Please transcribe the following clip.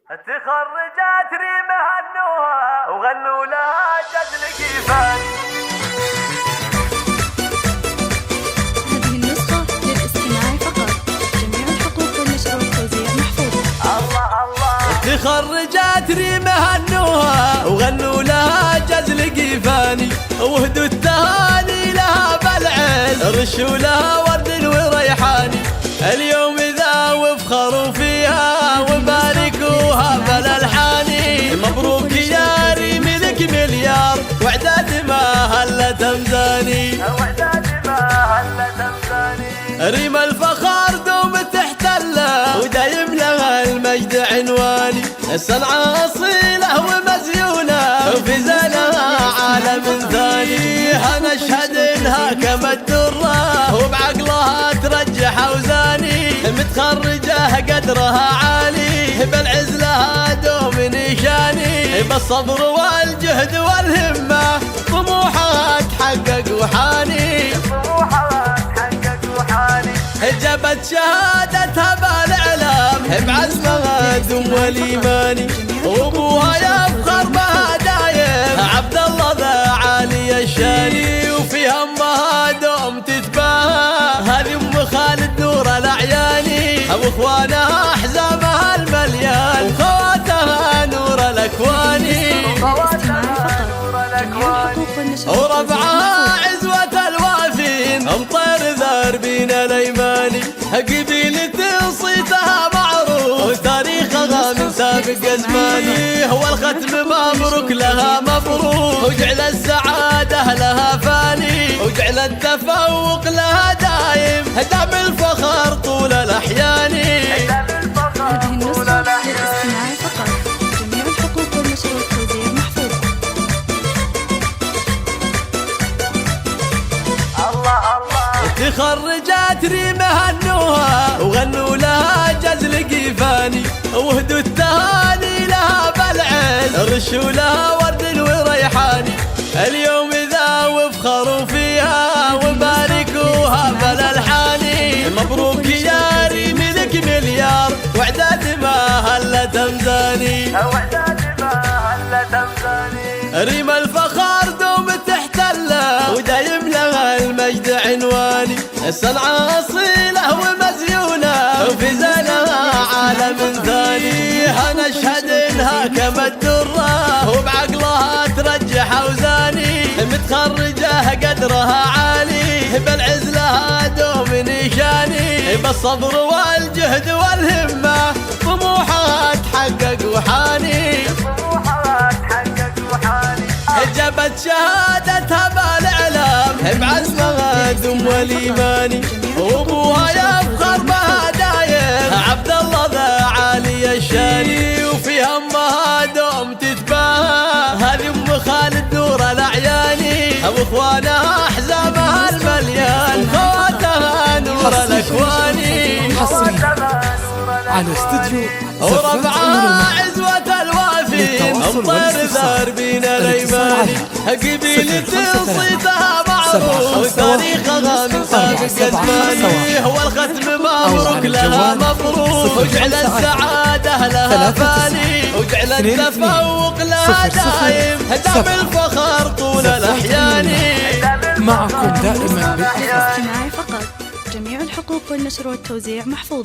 تخرجت ريمة هنوها وغنوا لها جدل كيفان. هذه النسخة للاستماع فقط. جميع الحقوق والنشر والتوزيع محفوظ. الله الله. تخرجت ريمة هنوها وغنوا لها جدل كيفاني، وهدوا التهاني لها بالعز، رشوا لها ورد وريحاني. اليوم إذا وفخروا فيها وباركوها بالألحاني. مبروك يا ريم لك مليار وعداد ما هلت أمزاني، ريم الفخر دوم تحتله ودايم لها المجد عنواني. الصنعة أصيلة ومزيونة وفي زانها عالم ثاني. أنا أشهد إنها كما الدرة وبعقلها ترجح أوزاني. متخرجة قدرها عالي بالعز لها دوم نشاني. بالصبر والجهد والهمة طموحها تحقق وحاني. جابت شهادتها بالإعلام بعزمها دم والإيماني. وأبوها يفخر بها دايم عبد الله ذا عالي الشاني. وفي همها دوم تتباهى هذه أم خالد نور الأعياني. وإخوانها أحزامها المليان وخواتها نور الأكواني. وربعها عزوة الوافين أمطير ذاربين الأيماني. قبيلة صيتها معروف وتاريخها من سابق أزماني. هو الختم مبروك لها مبروك وجعل السعادة لها فاني. وجعل التفوق لها دايم دام الفخر طول الأحيان. هذه النسخة للاستماع فقط. جميع الحقوق والنشر والتوزيع محفوظ. تخرجت ريمة هنوها وغنوا لها جزل كيفاني. وهدوا التهاني لها بالعز، رشوا لها ورد وريحاني. اليوم إذا وفخروا فيها وباركوها بالألحاني. مبروك يا ريم لك مليار وعداد ما هلت أمزاني. ريم الفخر دوم تحتله ودايم لها المجد عنواني. الصنعة أصيلة ومزيونة وفي زانها عالم ثاني. أنا أشهد إنها كما الدرة وبعقلها ترجح أوزاني. متخرجة قدرها عالي بالعز لها دوم نشاني. بالصبر والجهد والهمة طموحها تحقق وحاني. جابت شهادتها بالإعلام بعزمها دم والإيماني. وأبوها يفخر بها دايم عبد الله ذا عالي الشاني. وفي همها دوم تتباهى هذه أم خالد نور الأعياني. وإخوانها أحزامها المليان خواتها نور الأكواني. على استديو وربعها عزوة الوافين أمطير ذاربين الأيماني. قبيلة صيتها معروف وتاريخها من سابق أزماني. هو الختم مبروك لها مبروك وجعل السعادة لها فاني. وجعل التفوق لها دايم دام الفخر طول الأحيان. معكم دائما بالأفراح. للاستماع فقط. جميع الحقوق والنشر والتوزيع محفوظ.